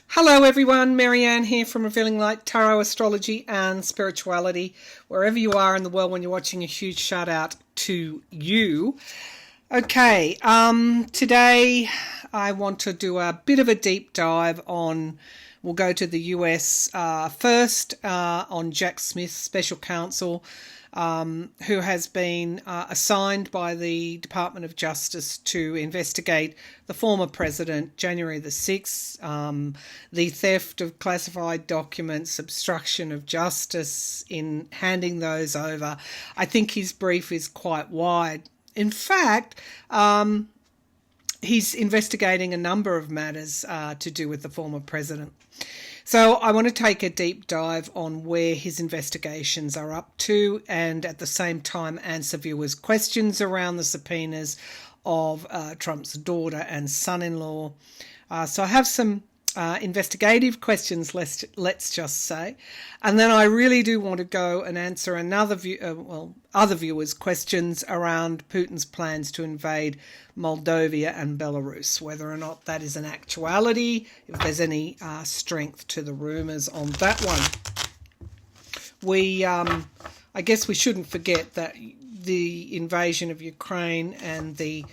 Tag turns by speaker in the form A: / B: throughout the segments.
A: Hello everyone, Marianne here from Revealing Light, Tarot, Astrology and Spirituality. Wherever you are in the world when you're watching, a huge shout out to you. Okay, today I want to do a bit of a deep dive on, we'll go to the US first, on Jack Smith, Special Counsel, who has been assigned by the Department of Justice to investigate the former president, January the 6th, the theft of classified documents, obstruction of justice in handing those over. I think his brief is quite wide. In fact, he's investigating a number of matters to do with the former president. So I want to take a deep dive on where his investigations are up to, and at the same time answer viewers' questions around the subpoenas of Trump's daughter and son-in-law. So I have some investigative questions, let's just say, and then I really do want to go and answer other viewers' questions around Putin's plans to invade Moldova and Belarus, whether or not that is an actuality, if there's any strength to the rumours on that one. I guess we shouldn't forget that the invasion of Ukraine and the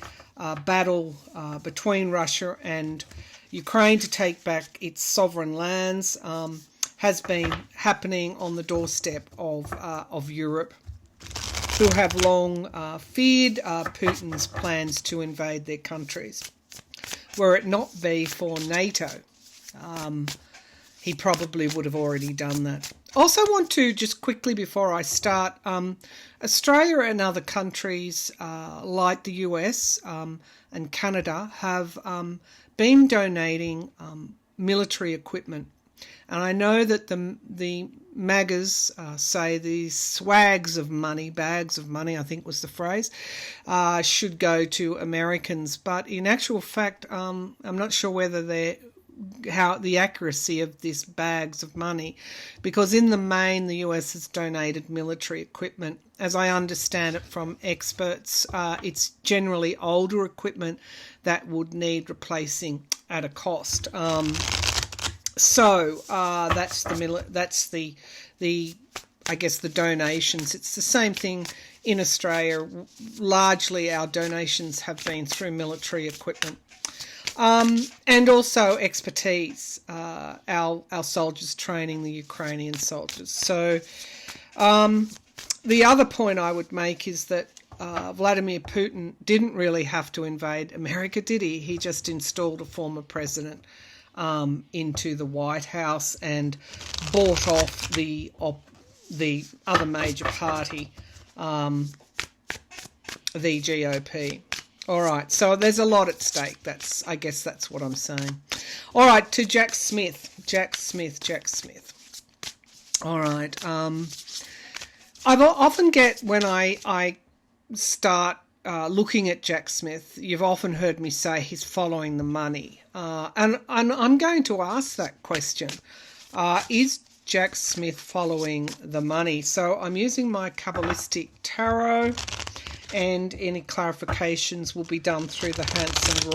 A: battle between Russia and Ukraine to take back its sovereign lands has been happening on the doorstep of Europe, who have long feared Putin's plans to invade their countries. Were it not be for NATO, he probably would have already done that. Also want to, just quickly before I start, Australia and other countries like the US and Canada have been donating military equipment. And I know that the MAGAs say these swags of money, bags of money, I think was the phrase, should go to Americans. But in actual fact, I'm not sure whether the accuracy of these bags of money, because in the main the US has donated military equipment. As I understand it from experts, it's generally older equipment that would need replacing at a cost. So that's the I guess the donations. It's the same thing in Australia. Largely our donations have been through military equipment. And also expertise, our soldiers training the Ukrainian soldiers. So the other point I would make is that Vladimir Putin didn't really have to invade America, did he? He just installed a former president into the White House and bought off the other major party, the GOP. All right, so there's a lot at stake. I guess that's what I'm saying. All right, to Jack Smith. All right. I often get, when I start looking at Jack Smith, you've often heard me say he's following the money. And I'm going to ask that question. Is Jack Smith following the money? So I'm using my Kabbalistic tarot, and any clarifications will be done through the Hanson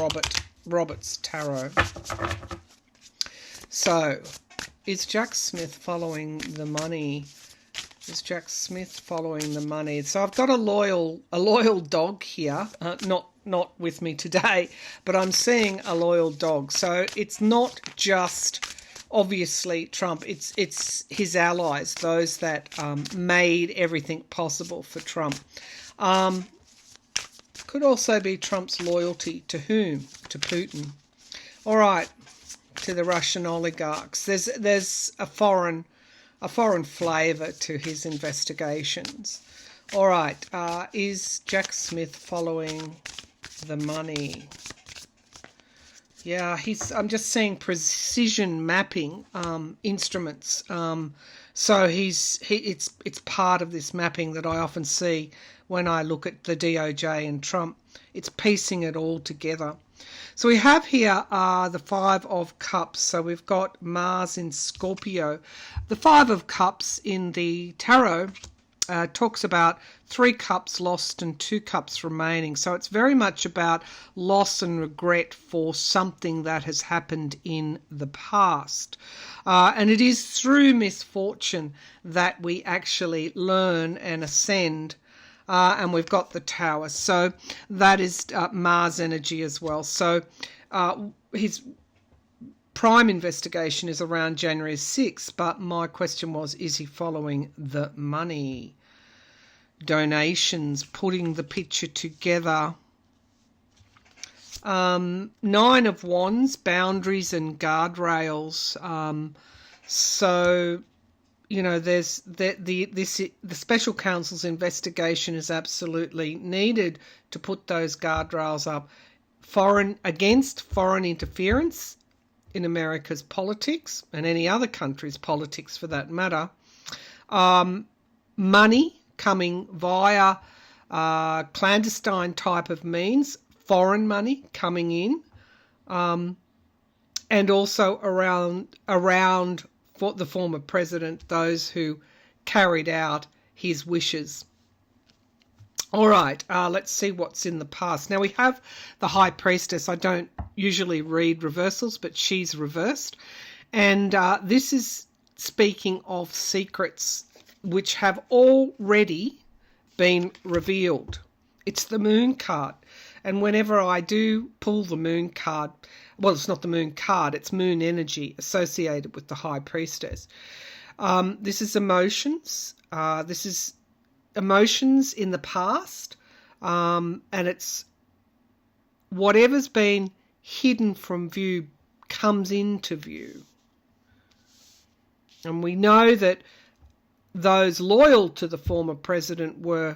A: Roberts tarot. So, is Jack Smith following the money? Is Jack Smith following the money? So I've got a loyal dog here, not with me today, but I'm seeing a loyal dog. So it's not just obviously Trump. It's his allies, those that made everything possible for Trump. Could also be Trump's loyalty to whom? To Putin. All right, to the Russian oligarchs. There's a foreign flavour to his investigations. All right, is Jack Smith following the money? Yeah, I'm just seeing precision mapping instruments. So it's part of this mapping that I often see when I look at the DOJ and Trump. It's piecing it all together. So we have here the Five of Cups. So we've got Mars in Scorpio. The Five of Cups in the tarot talks about 3 cups lost and 2 cups remaining. So it's very much about loss and regret for something that has happened in the past. And it is through misfortune that we actually learn and ascend. And we've got the Tower. So that is Mars energy as well. So his prime investigation is around January 6th, but my question was, is he following the money? Donations, putting the picture together. 9 of Wands, boundaries and guardrails. So, you know, there's the special counsel's investigation is absolutely needed to put those guardrails up. Against foreign interference in America's politics and any other country's politics for that matter. Money coming via clandestine type of means, foreign money coming in, and also around for the former president, those who carried out his wishes. All right, let's see what's in the past. Now we have the High Priestess. I don't usually read reversals, but she's reversed. And this is speaking of secrets which have already been revealed. It's the Moon card. And whenever I do pull the Moon card, well, it's not the Moon card, it's Moon energy associated with the High Priestess. This is emotions. This is emotions in the past, and it's whatever's been hidden from view comes into view. And we know that those loyal to the former president were,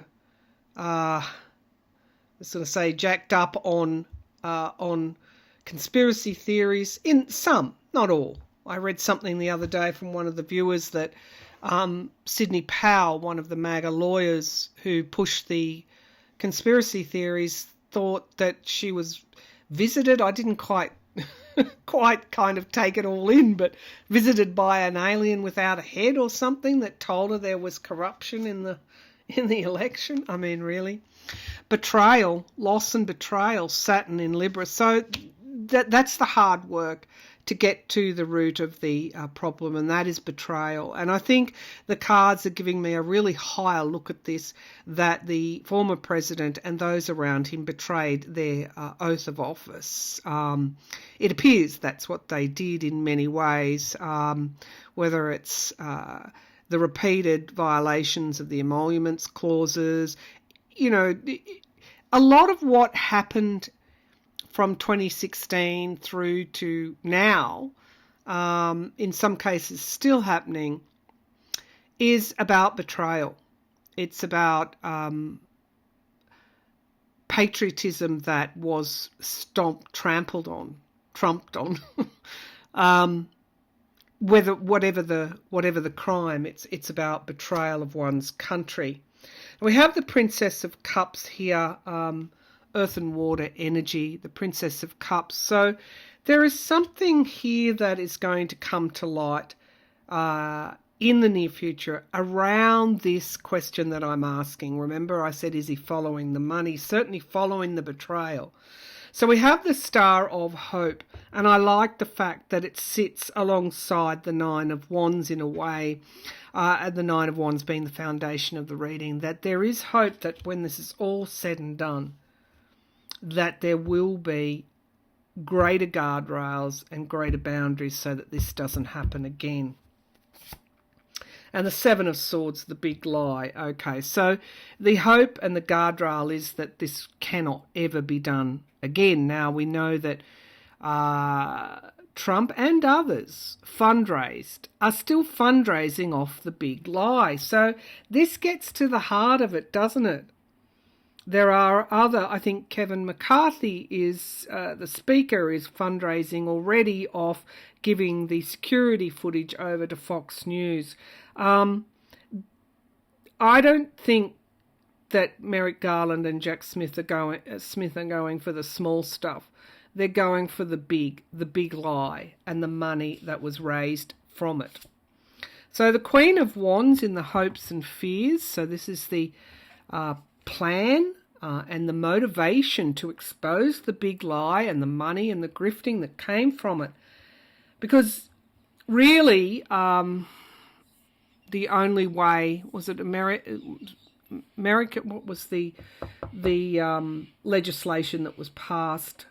A: I was going to say, jacked up on conspiracy theories. In some, not all. I read something the other day from one of the viewers that Sidney Powell, one of the MAGA lawyers who pushed the conspiracy theories, thought that she was visited. I didn't quite kind of take it all in, but visited by an alien without a head or something that told her there was corruption in the election. I mean, really. Betrayal, loss and betrayal, Saturn in Libra. So that's the hard work to get to the root of the problem, and that is betrayal. And I think the cards are giving me a really higher look at this, that the former president and those around him betrayed their oath of office. It appears that's what they did in many ways, whether it's the repeated violations of the emoluments clauses. You know, a lot of what happened from 2016 through to now, in some cases still happening, is about betrayal. It's about patriotism that was trumped on. Whatever the crime, it's about betrayal of one's country. We have the Princess of Cups here. Earth and water energy, the Princess of Cups. So there is something here that is going to come to light in the near future around this question that I'm asking. Remember, I said, is he following the money? Certainly following the betrayal. So we have the Star of Hope, and I like the fact that it sits alongside the 9 of Wands in a way, and the 9 of Wands being the foundation of the reading, that there is hope that when this is all said and done, that there will be greater guardrails and greater boundaries so that this doesn't happen again. And the 7 of Swords, the big lie. Okay, so the hope and the guardrail is that this cannot ever be done again. Now, we know that Trump and others are still fundraising off the big lie. So this gets to the heart of it, doesn't it? There are I think Kevin McCarthy is, the speaker, is fundraising already off giving the security footage over to Fox News. I don't think that Merrick Garland and Jack Smith are going for the small stuff. They're going for the big lie and the money that was raised from it. So the Queen of Wands in the hopes and fears. So this is the plan and the motivation to expose the big lie and the money and the grifting that came from it. Because really, the only way, was it America, what was the legislation that was passed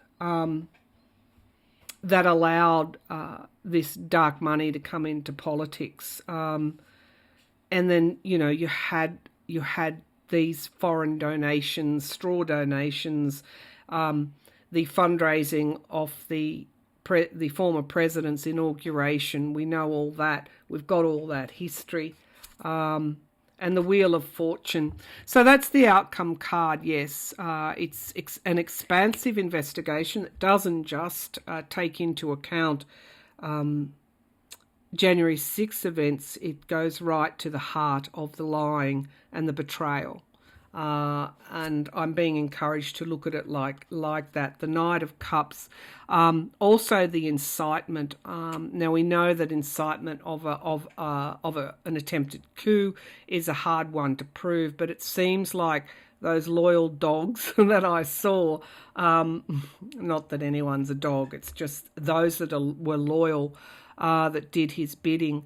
A: that allowed this dark money to come into politics, and then you had these foreign donations, straw donations, the fundraising of the former president's inauguration. We know all that. We've got all that history, and the Wheel of Fortune. So that's the outcome card. Yes, it's an expansive investigation that doesn't just take into account January 6th events. It goes right to the heart of the lying and the betrayal. And I'm being encouraged to look at it like that. The Knight of Cups, also the incitement. Now we know that incitement of an attempted coup is a hard one to prove, but it seems like those loyal dogs that I saw. Not that anyone's a dog; it's just those that were loyal, that did his bidding.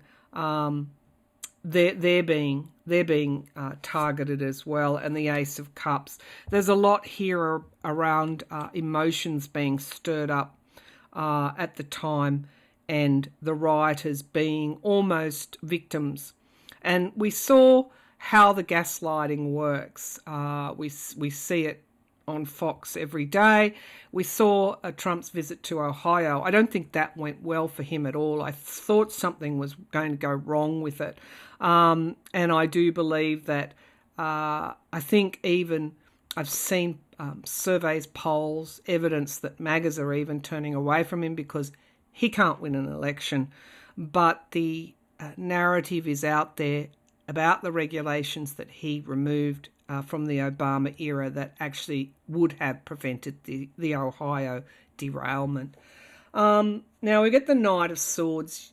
A: They're being targeted as well, and the Ace of Cups. There's a lot here around emotions being stirred up at the time, and the rioters being almost victims. And we saw how the gaslighting works. We see it on Fox every day. We saw Trump's visit to Ohio. I don't think that went well for him at all. I thought something was going to go wrong with it. And I do believe that, I think even I've seen surveys, polls, evidence that MAGAs are even turning away from him because he can't win an election. But the narrative is out there about the regulations that he removed from the Obama era that actually would have prevented the Ohio derailment. Now we get the Knight of Swords.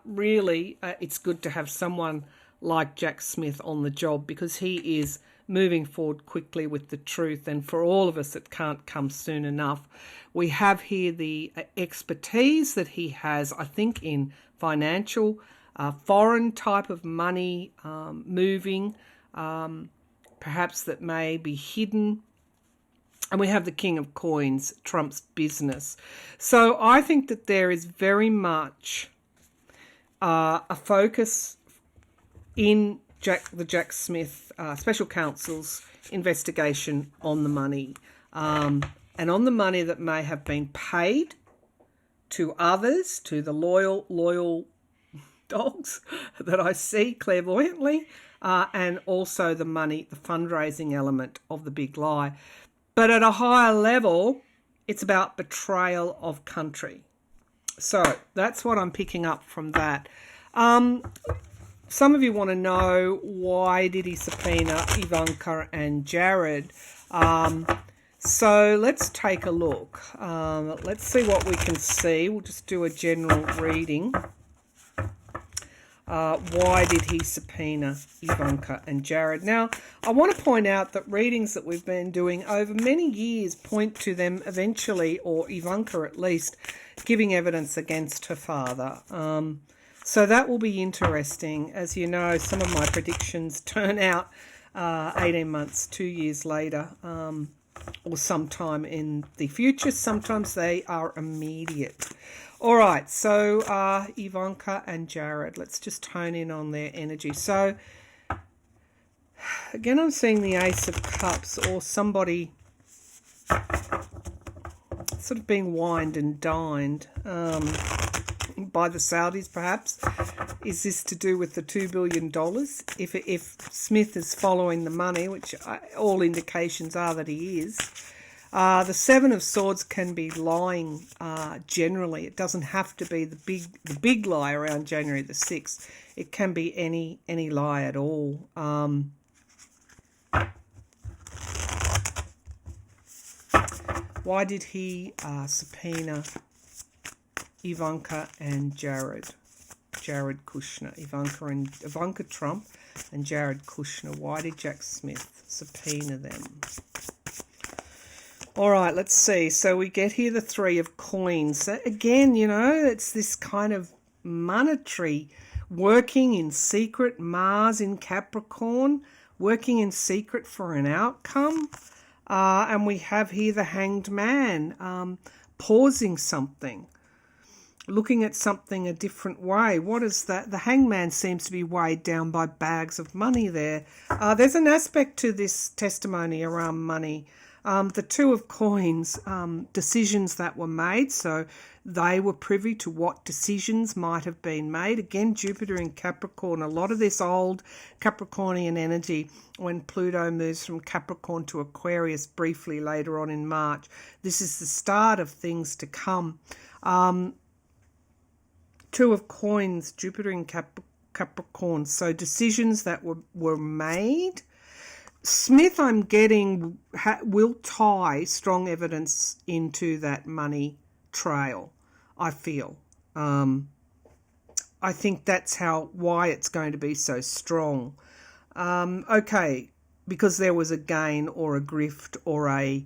A: Really, it's good to have someone like Jack Smith on the job because he is moving forward quickly with the truth, and for all of us it can't come soon enough. We have here the expertise that he has, I think, in financial, foreign type of money moving, perhaps that may be hidden. And we have the King of Coins, Trump's business. So I think that there is very much a focus in the Jack Smith Special Counsel's investigation on the money, and on the money that may have been paid to others, to the loyal dogs that I see clairvoyantly, and also the money, the fundraising element of the big lie. But at a higher level, it's about betrayal of country. So that's what I'm picking up from that. Some of you want to know, why did he subpoena Ivanka and Jared? So let's take a look. Let's see what we can see. We'll just do a general reading. Why did he subpoena Ivanka and Jared? Now, I want to point out that readings that we've been doing over many years point to them eventually, or Ivanka at least, giving evidence against her father. So that will be interesting. As you know, some of my predictions turn out 18 months, 2 years later, or sometime in the future. Sometimes they are immediate. All right, so Ivanka and Jared, let's just hone in on their energy. So, again, I'm seeing the Ace of Cups, or somebody sort of being wined and dined by the Saudis, perhaps. Is this to do with the $2 billion? If Smith is following the money, which all indications are that he is. The Seven of Swords can be lying generally. It doesn't have to be the big lie around January the 6th. It can be any lie at all. Why did he subpoena Ivanka and Jared? Jared Kushner, Ivanka Trump and Jared Kushner. Why did Jack Smith subpoena them? All right, let's see. So we get here the Three of Coins. Again, you know, it's this kind of monetary, working in secret, Mars in Capricorn, working in secret for an outcome. And we have here the Hanged Man, pausing something, looking at something a different way. What is that? The Hanged Man seems to be weighed down by bags of money there. There's an aspect to this testimony around money. The Two of Coins, decisions that were made, so they were privy to what decisions might have been made. Again, Jupiter in Capricorn, a lot of this old Capricornian energy when Pluto moves from Capricorn to Aquarius briefly later on in March. This is the start of things to come. Two of Coins, Jupiter in Capricorn, so decisions that were made. Smith, I'm getting, will tie strong evidence into that money trail, I feel. I think that's why it's going to be so strong. Okay, because there was a gain or a grift or a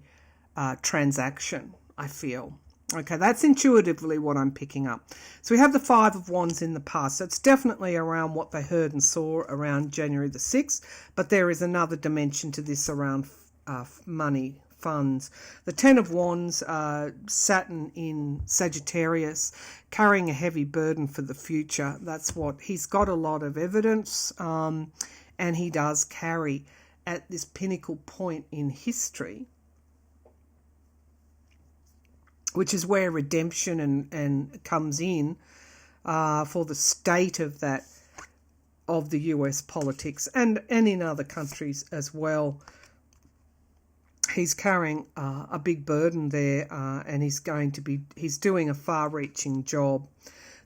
A: transaction, I feel. Okay, that's intuitively what I'm picking up. So we have the Five of Wands in the past. So it's definitely around what they heard and saw around January the 6th. But there is another dimension to this around money, funds. The Ten of Wands, Saturn in Sagittarius, carrying a heavy burden for the future. That's what he's got, a lot of evidence. And he does carry at this pinnacle point in history, which is where redemption and comes in for the state of the US politics and in other countries as well. He's carrying a big burden there, and he's doing a far-reaching job.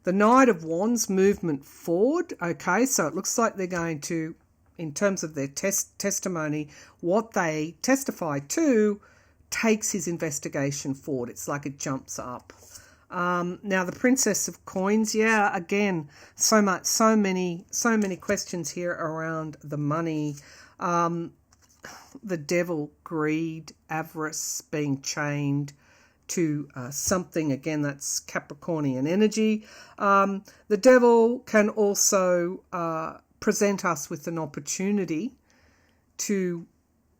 A: The Knight of Wands, movement forward. Okay, so it looks like they're going to, in terms of their testimony, what they testify to takes his investigation forward. It's like it jumps up. Now the Princess of Coins, yeah, again, so many questions here around the money. The Devil, greed, avarice, being chained to something. Again, that's Capricornian energy. The Devil can also present us with an opportunity to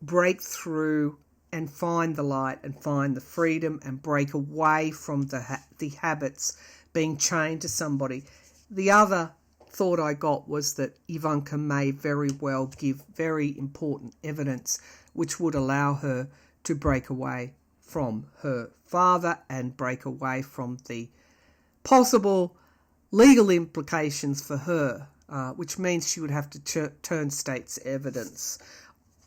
A: break through and find the light and find the freedom and break away from the habits, being chained to somebody. The other thought I got was that Ivanka may very well give very important evidence which would allow her to break away from her father and break away from the possible legal implications for her, which means she would have to turn state's evidence.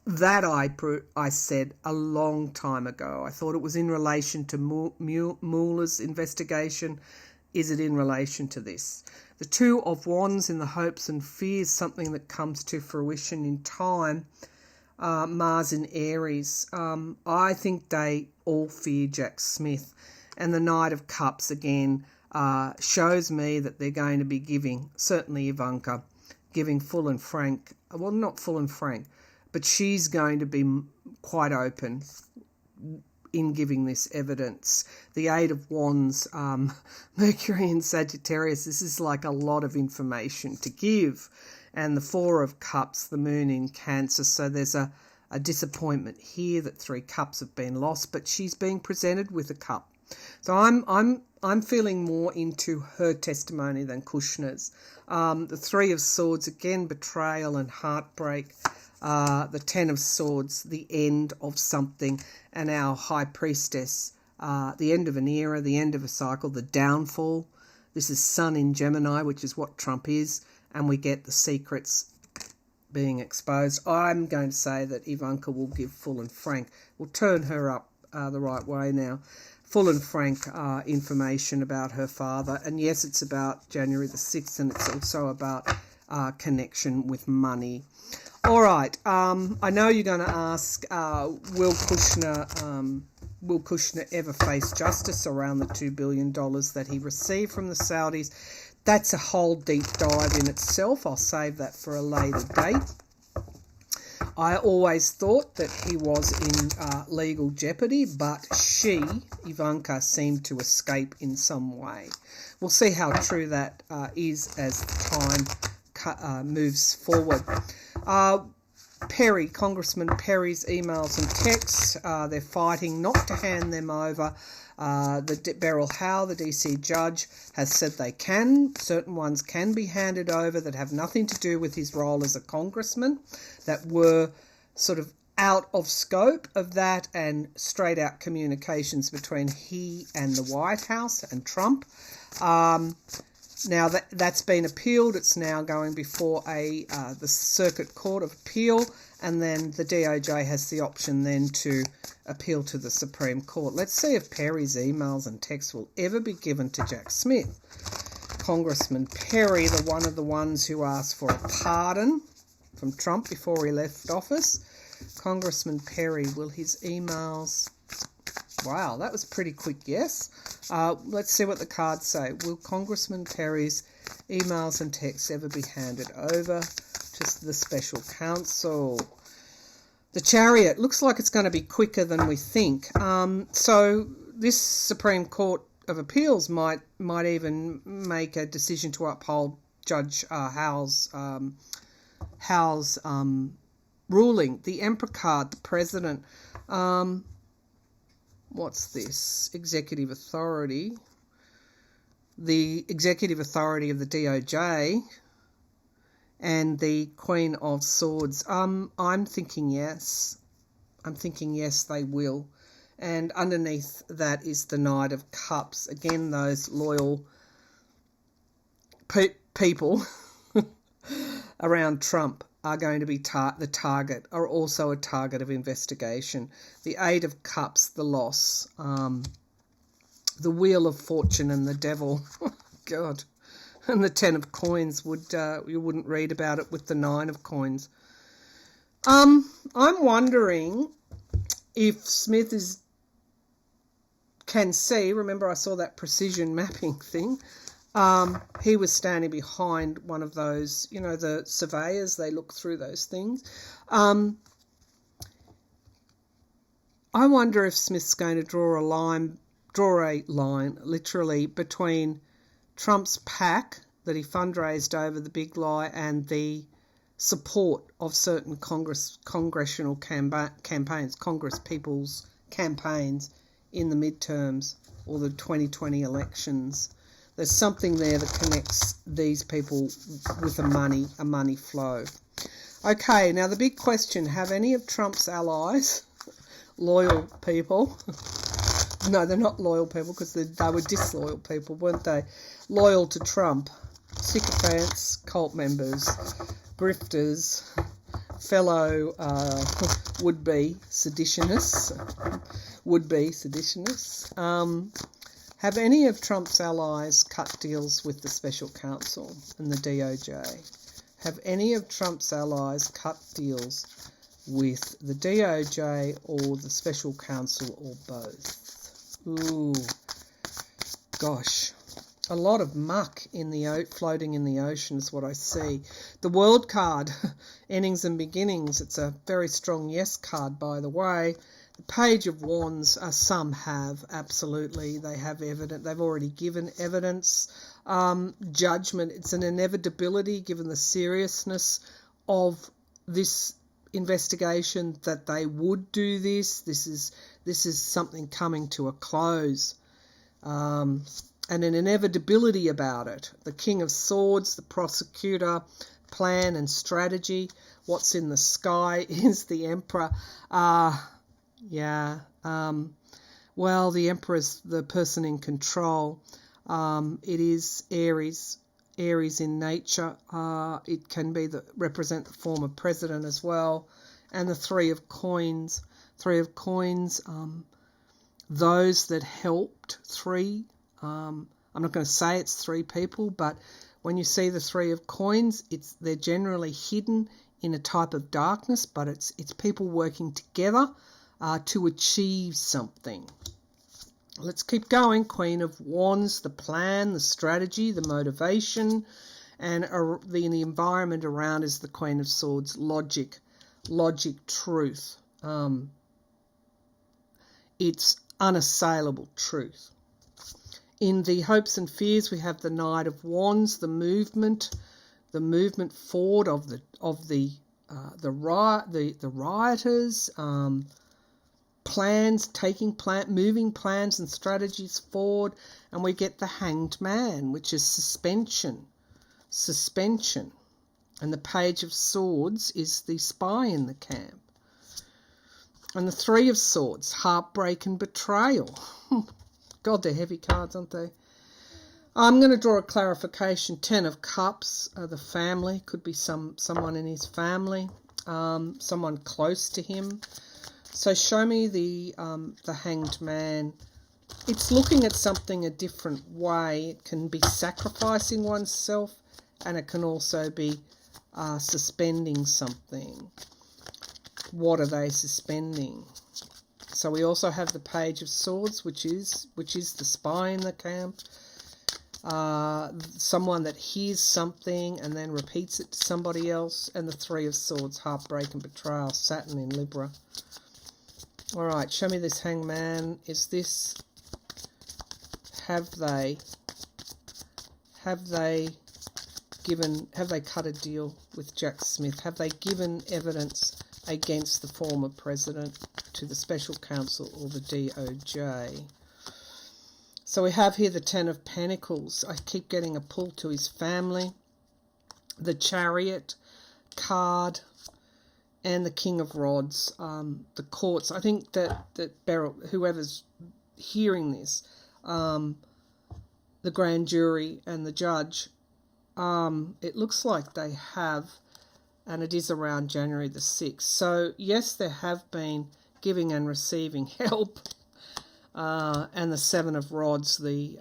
A: That I said a long time ago. I thought it was in relation to Mueller's investigation. Is it in relation to this? The Two of Wands in the hopes and fears, something that comes to fruition in time. Mars in Aries. I think they all fear Jack Smith. And the Knight of Cups, again, shows me that they're going to be giving, certainly Ivanka, giving full and frank, well, not full and frank, but she's going to be quite open in giving this evidence. The Eight of Wands, Mercury in Sagittarius, this is like a lot of information to give. And the Four of Cups, the Moon in Cancer. So there's a disappointment here that 3 cups have been lost, but she's being presented with a cup. So I'm feeling more into her testimony than Kushner's. The Three of Swords, again, betrayal and heartbreak. The Ten of Swords, the end of something, and our High Priestess, the end of an era, the end of a cycle, the downfall. This is Sun in Gemini, which is what Trump is, and we get the secrets being exposed. I'm going to say that Ivanka will give full and frank, will turn her up the right way now, full and frank information about her father. And yes, it's about January the 6th, and it's also about connection with money. All right, I know you're going to ask, will Kushner ever face justice around the $2 billion that he received from the Saudis? That's a whole deep dive in itself. I'll save that for a later date. I always thought that he was in legal jeopardy, but she, Ivanka, seemed to escape in some way. We'll see how true that is as time moves forward. Perry, Congressman Perry's emails and texts, they're fighting not to hand them over. Beryl Howe, the DC judge, has said certain ones can be handed over that have nothing to do with his role as a congressman, that were sort of out of scope of that and straight out communications between he and the White House and Trump. Now that's been appealed. It's now going before the Circuit Court of Appeal, and then the DOJ has the option then to appeal to the Supreme Court. Let's see if Perry's emails and texts will ever be given to Jack Smith. Congressman Perry, one of the ones who asked for a pardon from Trump before he left office. Congressman Perry, will his emails... Wow, that was pretty quick, yes. Let's see what the cards say. Will Congressman Perry's emails and texts ever be handed over to the special counsel? The Chariot looks like it's going to be quicker than we think. So this Supreme Court of Appeals might even make a decision to uphold Judge Howe's ruling. The Emperor card, the President. What's this? Executive authority. The executive authority of the DOJ and the Queen of Swords. I'm thinking yes. I'm thinking yes, they will. And underneath that is the Knight of Cups. Again, those loyal people around Trump are going to be the target, are also a target of investigation. The Eight of Cups, the loss. The Wheel of Fortune and the Devil. God. And the Ten of Coins, you wouldn't read about it with the Nine of Coins. I'm wondering if Smith can see, remember I saw that precision mapping thing, he was standing behind one of those, the surveyors, they look through those things. I wonder if Smith's going to draw a line literally between Trump's PAC that he fundraised over the big lie and the support of certain congressional campaigns, Congress people's campaigns in the midterms or the 2020 elections. There's something there that connects these people with a money flow. Okay, now the big question, have any of Trump's allies, loyal people, no, they're not loyal people because they were disloyal people, weren't they? Loyal to Trump, sycophants, cult members, grifters, fellow would-be seditionists. Have any of Trump's allies cut deals with the special counsel and the DOJ? Have any of Trump's allies cut deals with the DOJ or the special counsel or both? Ooh, gosh. A lot of muck floating in the ocean is what I see. The World card, endings and beginnings, it's a very strong yes card, by the way. The Page of Wands, some have, absolutely. They have evidence. They've already given evidence. Judgment, it's an inevitability given the seriousness of this investigation that they would do this. This is something coming to a close. And an inevitability about it. The King of Swords, the prosecutor, plan and strategy. What's in the sky is the Emperor. Well, the Emperor's the person in control. It is Aries in nature. It can be represent the former president as well. And the Three of Coins. Those that helped three. I'm not going to say it's three people, but when you see the Three of Coins, they're generally hidden in a type of darkness, but it's people working together to achieve something. Let's keep going. Queen of Wands, the plan, the strategy, the motivation, and the environment around is the Queen of Swords, logic, truth. It's unassailable truth. In the hopes and fears, we have the Knight of Wands, the movement forward of the rioters, moving plans and strategies forward, and we get the Hanged Man, which is suspension, and the Page of Swords is the spy in the camp, and the Three of Swords, heartbreak and betrayal. God, they're heavy cards, aren't they? I'm going to draw a clarification. 10 of Cups, the family, could be someone in his family, someone close to him. So show me the Hanged Man. It's looking at something a different way. It can be sacrificing oneself, and it can also be suspending something. What are they suspending? So we also have the Page of Swords, which is the spy in the camp. Someone that hears something and then repeats it to somebody else, and the Three of Swords, heartbreak and betrayal, Saturn in Libra. All right, show me this Hanged Man. Have they cut a deal with Jack Smith? Have they given evidence against the former president to the special counsel or the DOJ? So we have here the 10 of Pentacles. I keep getting a pull to his family. The Chariot card and the King of Rods. The courts. I think that Beryl, whoever's hearing this, the grand jury and the judge, it looks like they have, and it is around January the 6th. So yes, there have been giving and receiving help. And the 7 of Rods, the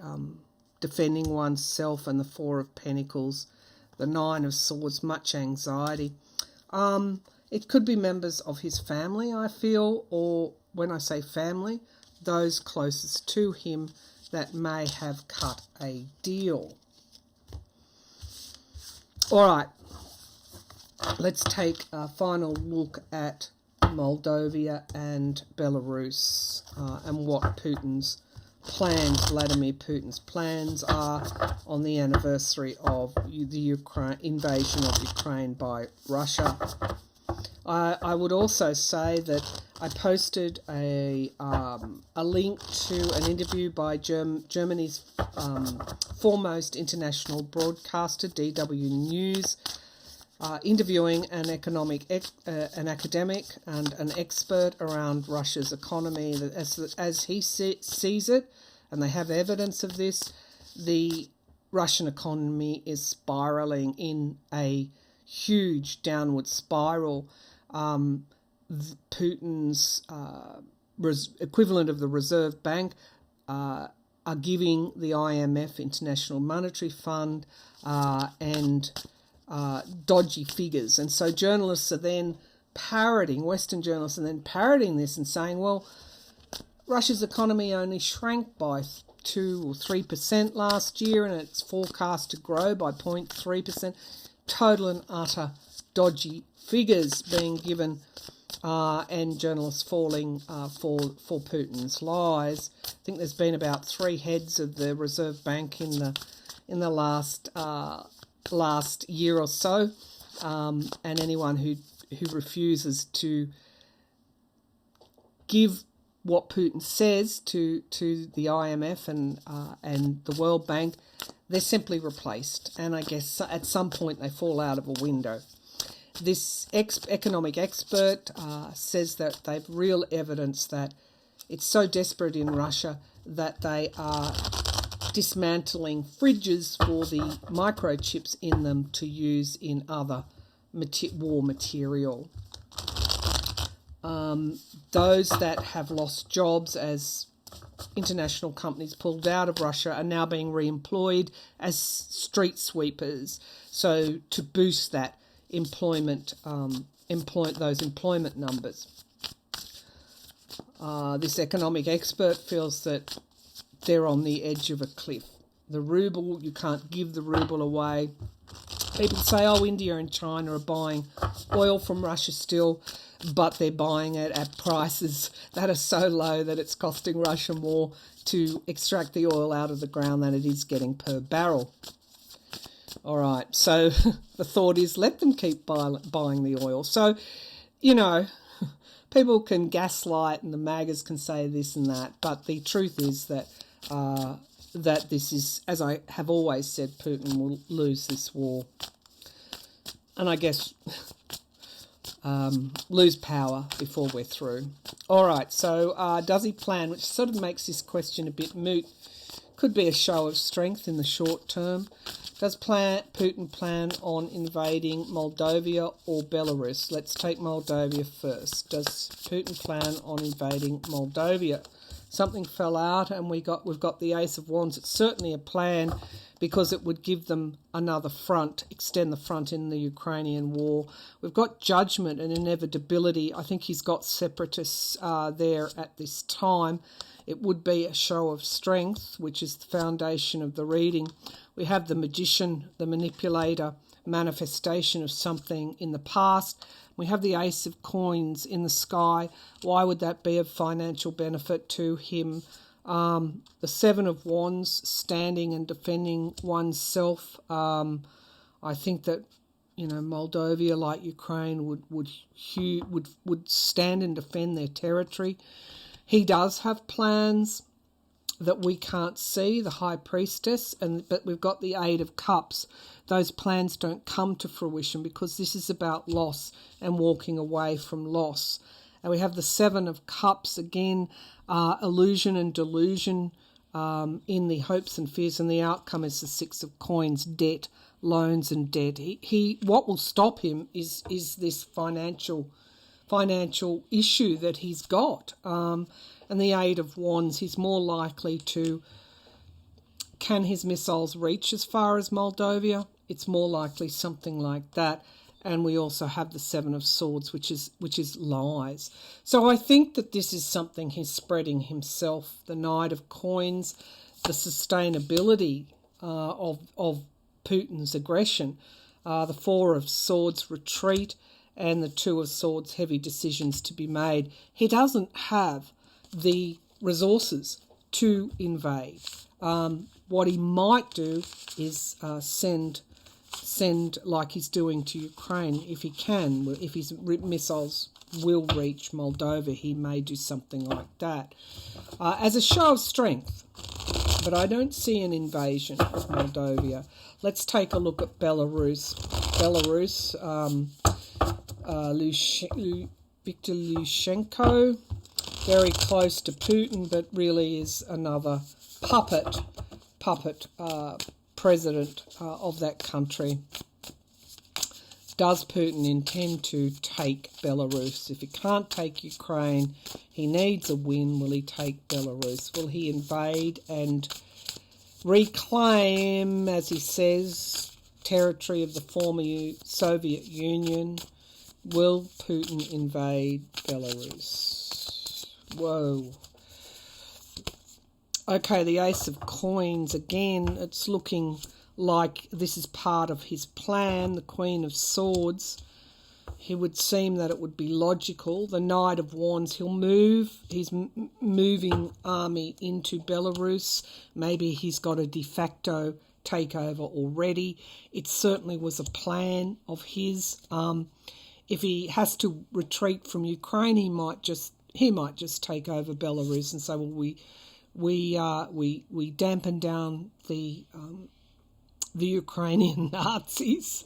A: defending oneself, and the 4 of Pentacles, the 9 of Swords, much anxiety. It could be members of his family, I feel, or when I say family, those closest to him that may have cut a deal. All right, let's take a final look at Moldova and Belarus, and what Vladimir Putin's plans are on the anniversary of the invasion of Ukraine by Russia. I would also say that I posted a link to an interview by Germany's foremost international broadcaster, DW News, interviewing an academic and an expert around Russia's economy. As he sees it, and they have evidence of this, the Russian economy is spiraling in a huge downward spiral. Putin's equivalent of the Reserve Bank are giving the IMF, International Monetary Fund, and dodgy figures. And so journalists are then Western journalists are then parroting this and saying, well, Russia's economy only shrank by 2 or 3% last year, and it's forecast to grow by 0.3%. Total and utter dodgy figures being given, and journalists falling for Putin's lies. I think there's been about 3 heads of the Reserve Bank in the last year or so, and anyone who refuses to give what Putin says to the IMF and the World Bank, they're simply replaced. And I guess at some point they fall out of a window. This economic expert says that they've real evidence that it's so desperate in Russia that they are dismantling fridges for the microchips in them to use in other war material. Those that have lost jobs as international companies pulled out of Russia are now being re-employed as street sweepers, so to boost that employment, those employment numbers. This economic expert feels that they're on the edge of a cliff. The ruble, you can't give the ruble away. People say, oh, India and China are buying oil from Russia still, but they're buying it at prices that are so low that it's costing Russia more to extract the oil out of the ground than it is getting per barrel. All right, so the thought is let them keep buying the oil. So, you know, people can gaslight and the MAGAs can say this and that, but the truth is that that this is, as I have always said, Putin will lose this war. And I guess lose power before we're through. All right, so does he plan, which sort of makes this question a bit moot, could be a show of strength in the short term. Does Putin plan on invading Moldova or Belarus? Let's take Moldova first. Does Putin plan on invading Moldova? Something fell out and we've got the Ace of Wands. It's certainly a plan because it would give them another front, extend the front in the Ukrainian war. We've got judgment and inevitability. I think he's got separatists there at this time. It would be a show of strength, which is the foundation of the reading. We have the magician, the manipulator, manifestation of something in the past. We have the Ace of Coins in the sky. Why would that be of financial benefit to him? The Seven of Wands, standing and defending oneself. I think that, you know, Moldova, like Ukraine, would stand and defend their territory. He does have plans that we can't see, the High Priestess, but we've got the Eight of Cups. Those plans don't come to fruition because this is about loss and walking away from loss. And we have the Seven of Cups, again, illusion and delusion in the hopes and fears, and the outcome is the Six of Coins, debt, loans and debt. What will stop him is this financial issue that he's got. And the Eight of Wands, he's more likely to, can his missiles reach as far as Moldova? It's more likely something like that. And we also have the Seven of Swords, which is lies. So I think that this is something he's spreading himself. The Knight of Coins, the sustainability of Putin's aggression, the Four of Swords, retreat, and the Two of Swords, heavy decisions to be made. He doesn't have the resources to invade. What he might do is send like he's doing to Ukraine, if he can. If his missiles will reach Moldova, he may do something like that as a show of strength. But I don't see an invasion of Moldova. Let's take a look at Belarus. Viktor Yushchenko, very close to Putin, but really is another puppet president of that country. Does Putin intend to take Belarus? If he can't take Ukraine, he needs a win. Will he take Belarus? Will he invade and reclaim, as he says, territory of the former Soviet Union? Will Putin invade Belarus? Whoa. Okay, the Ace of Coins, again, it's looking like this is part of his plan. The Queen of Swords, it would seem that it would be logical. The Knight of Wands, he'll move. He's moving army into Belarus. Maybe he's got a de facto takeover already. It certainly was a plan of his. If he has to retreat from Ukraine, he might just take over Belarus and say, well, we dampen down the Ukrainian Nazis,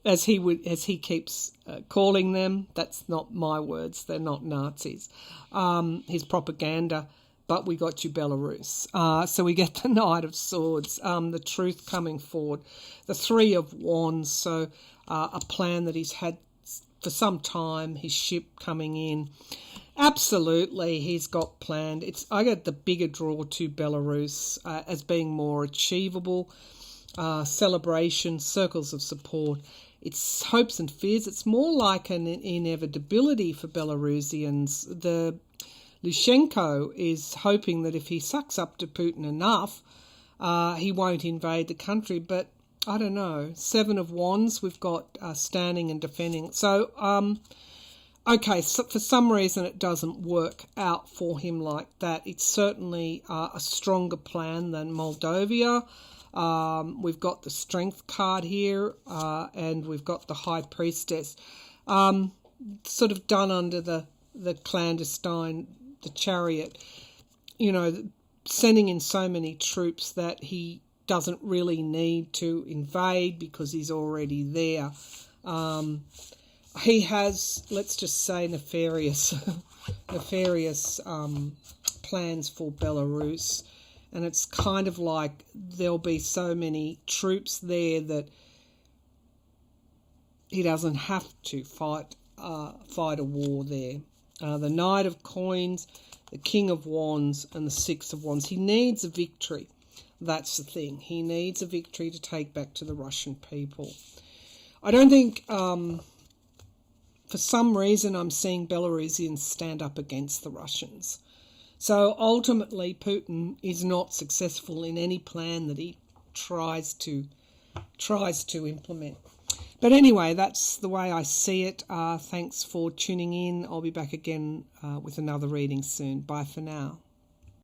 A: as he keeps calling them. That's not my words; they're not Nazis. His propaganda. But we got you Belarus. So we get the Knight of Swords, the truth coming forward, the Three of Wands. So a plan that he's had for some time. His ship coming in. Absolutely, he's got planned. I get the bigger draw to Belarus as being more achievable. Celebration, circles of support. It's hopes and fears. It's more like an inevitability for Belarusians. The Lukashenko is hoping that if he sucks up to Putin enough, he won't invade the country. But I don't know. 7 of Wands, we've got standing and defending. So, okay, so for some reason it doesn't work out for him like that. It's certainly a stronger plan than Moldova. We've got the Strength card here, and we've got the High Priestess. Sort of done under the clandestine, the Chariot, sending in so many troops that he doesn't really need to invade because he's already there. He has, let's just say, nefarious plans for Belarus, and it's kind of like there'll be so many troops there that he doesn't have to fight a war there. The Knight of Coins, the King of Wands, and the Six of Wands. He needs a victory. That's the thing. He needs a victory to take back to the Russian people. I don't think, for some reason, I'm seeing Belarusians stand up against the Russians. So ultimately, Putin is not successful in any plan that he tries to implement. But anyway, that's the way I see it. Thanks for tuning in. I'll be back again with another reading soon. Bye for now.